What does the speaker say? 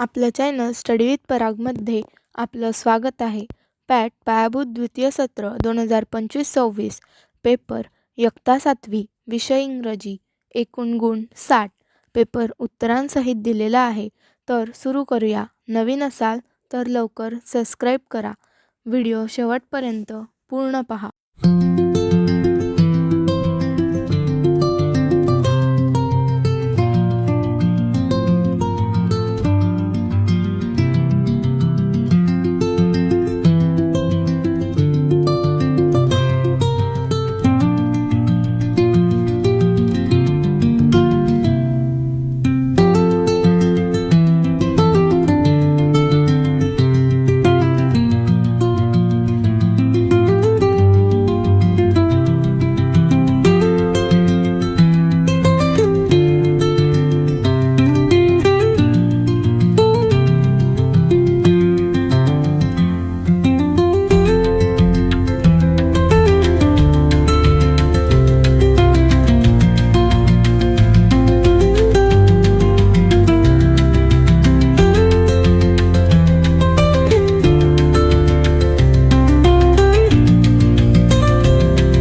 आपलं channel study with परागमध्ये आपलं स्वागत आहे. पॅट पायाभूत द्वितीय सत्र 2025-26 पेपर इयत्ता 7वी विषय इंग्रजी. एकूण गुण 60. पेपर उत्तरांसहित दिलेला आहे. तर सुरू करूया. नवीन असाल तर लवकर सबस्क्राईब करा. व्हिडिओ शेवटपर्यंत पूर्ण पहा.